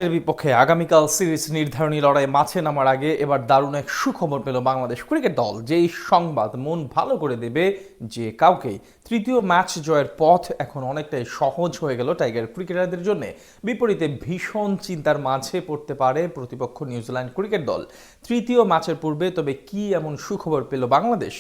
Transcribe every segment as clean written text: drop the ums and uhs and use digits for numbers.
এর বিপক্ষে আগামীকাল সিরিজ নির্ধারণী লড়াই মাঠে নামার আগে এবার দারুণ এক সুখবর পেল বাংলাদেশ ক্রিকেট দল, যেই সংবাদ মন ভালো করে দেবে যে কাউকেই। তৃতীয় ম্যাচ জয়ের পথ এখন অনেকটাই সহজ হয়ে গেল টাইগার ক্রিকেটারদের জন্য। বিপরীতে ভীষণ চিন্তার মাঝে পড়তে পারে প্রতিপক্ষ নিউজিল্যান্ড ক্রিকেট দল তৃতীয় ম্যাচের পূর্বে। তবে কি এমন সুখবর পেল বাংলাদেশ,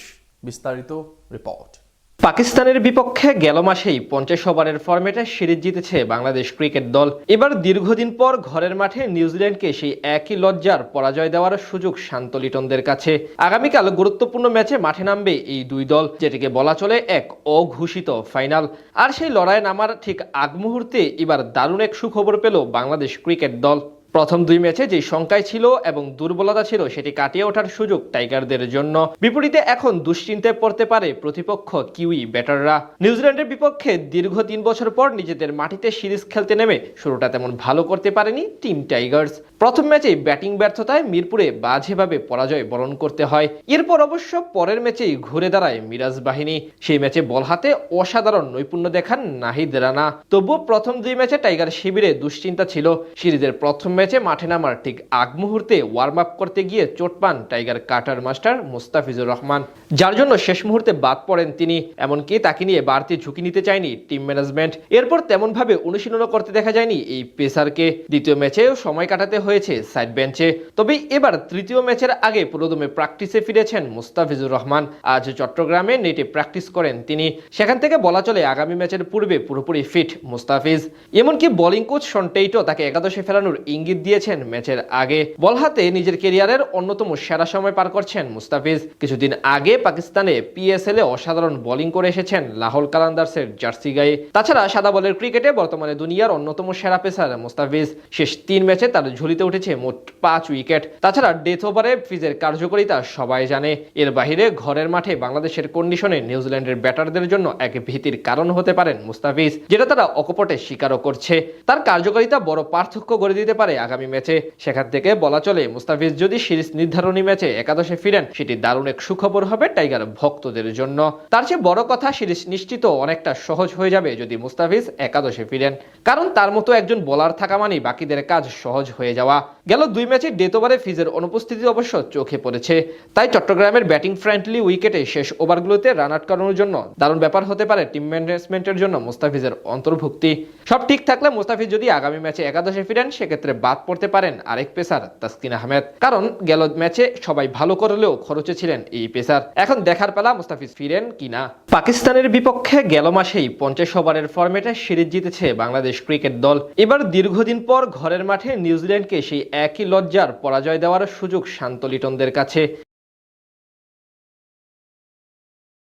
বিস্তারিত রিপোর্ট। পাকিস্তানের বিপক্ষে গেল মাসেই 50 ওভারের ফরম্যাটে সিরিজ জিতেছে বাংলাদেশ ক্রিকেট দল। এবার দীর্ঘদিন পর ঘরের মাঠে নিউজিল্যান্ডকে সেই একই লজ্জার পরাজয় দেওয়ার সুযোগ শান্ত লিটনদের কাছে। আগামীকাল গুরুত্বপূর্ণ ম্যাচে মাঠে নামবে এই দুই দল, যেটিকে বলা চলে এক অঘোষিত ফাইনাল। আর সেই লড়াইয়ে নামার ঠিক আগ মুহূর্তে এবার দারুণ এক সুখবর পেল বাংলাদেশ ক্রিকেট দল। প্রথম দুই ম্যাচে যে শঙ্কায় ছিল এবং দুর্বলতা ছিল সেটি কাটিয়ে ওঠার সুযোগ টাইগারদের জন্য। বিপরীতে এখন দুশ্চিন্তায় পড়তে পারে প্রতিপক্ষ কিউই ব্যাটাররা। নিউজিল্যান্ডের বিপক্ষে দীর্ঘ 3 বছর পর নিজেদের মাটিতে সিরিজ খেলতে নেমে শুরুটা তেমন ভালো করতে পারেনি টিম টাইগার্স। প্রথম ম্যাচেই ব্যাটিং ব্যর্থতায় মিরপুরে বাজেভাবে পরাজয় বরণ করতে হয়। এরপর অবশ্য পরের ম্যাচেই ঘুরে দাঁড়ায় মিরাজ বাহিনী। সেই ম্যাচে বল হাতে অসাধারণ নৈপুণ্য দেখান নাহিদ রানা। তবুও প্রথম দুই ম্যাচে টাইগার শিবিরে দুশ্চিন্তা ছিল। সিরিজের প্রথম ম্যাচে মাঠে নামার ঠিক আগ মুহূর্তে ওয়ার্ম আপ করতে গিয়ে চোট পান tiger cutter master Mustafizur Rahman, যার জন্য শেষ মুহূর্তে বাদ পড়েন তিনি। এমনকি তাকে নিয়ে বাড়তি ঝুঁকি নিতে চায়নি টিম ম্যানেজমেন্ট। এরপর তেমন ভাবে অনুশীলনও করতে দেখা যায়নি এই পেসারকে। দ্বিতীয় ম্যাচেও সময় কাটাতে হয়েছে সাইড বেঞ্চে। তবে এবার তৃতীয় ম্যাচের আগে পুরোদমে প্র্যাকটিসে ফিরেছেন মুস্তাফিজুর রহমান। আজ চট্টগ্রামে নেটে প্র্যাকটিস করেন তিনি। সেখান থেকে বলা চলে আগামী ম্যাচের পূর্বে পুরোপুরি ফিট মুস্তাফিজ। এমনকি বোলিং কোচ শন টেইটো তাকে একাদশে ফেরানোর ইঙ্গিত দিয়েছেন ম্যাচের আগে। বল হাতে নিজের ক্যারিয়ারের অন্যতম সেরা সময় পার করছেন মুস্তাফিজ। কিছুদিন আগে পাকিস্তানে পিএসএল এ অসাধারণ বোলিং করে এসেছেন লাহোর কালান্দার্সের জার্সি গায়ে। তাছাড়া সাদা বলের ক্রিকেটে বর্তমানে দুনিয়ার অন্যতম সেরা পেসার মুস্তাফিজ। শেষ 3 ম্যাচে তার ঝুলিতে উঠেছে মোট 5 উইকেট। তাছাড়া ডেথ ওভারে ফিজের কার্যকারিতা সবাই জানে। এর বাহিরে ঘরের মাঠে বাংলাদেশের কন্ডিশনে নিউজিল্যান্ডের ব্যাটারদের জন্য এক ভীতির কারণ হতে পারেন মুস্তাফিজ, যেটা তারা অকপটে স্বীকারও করছে। তার কার্যকারিতা বড় পার্থক্য গড়ে দিতে পারে আগামী ম্যাচে। সেখান থেকে বলা চলে মুস্তাফিজ যদি সিরিজ নির্ধারণী ম্যাচে একাদশে ফিরেন সেটি দারুণ এক সুখবর হবে টাইগার ভক্তদের জন্য। তার চেয়ে বড় কথা, সিরিজ নিশ্চিত অনেকটা সহজ হয়ে যাবে যদি মুস্তাফিজ একাদশে ফিরেন। কারণ তার মতো একজন বোলার থাকা মানেই বাকিদের কাজ সহজ হয়ে যাওয়া। গেল 2 ম্যাচে ডেথ ওভারে ফিজের অনুপস্থিতি অবশ্য চোখে পড়েছে। তাই চট্টগ্রামের ব্যাটিং ফ্রেন্ডলি উইকেটে শেষ ওভারগুলোতে রান আউট করানোর জন্য দারুণ ব্যাপার হতে পারে টিম ম্যানেজমেন্টের জন্য মুস্তাফিজের অন্তর্ভুক্তি। সব ঠিক থাকলে মুস্তাফিজ যদি আগামী ম্যাচে একাদশে ফিরেন সেক্ষেত্রে বাদ পড়তে পারেন আরেক পেসার তাসকিন আহমেদ। কারণ গেল ম্যাচে সবাই ভালো করলেও খরচে ছিলেন এই পেসার। এখন দেখার পালা মুস্তাফিজ ফিরেন কিনা। পাকিস্তানের বিপক্ষে গেল মাসেই 50 ওভারের ফরম্যাটে সিরিজ জিতেছে বাংলাদেশ ক্রিকেট দল। এবার দীর্ঘদিন পর ঘরের মাঠে নিউজিল্যান্ডকে সেই একই লজ্জার পরাজয় দেওয়ার সুযোগ শান্ত লিটনদের কাছে।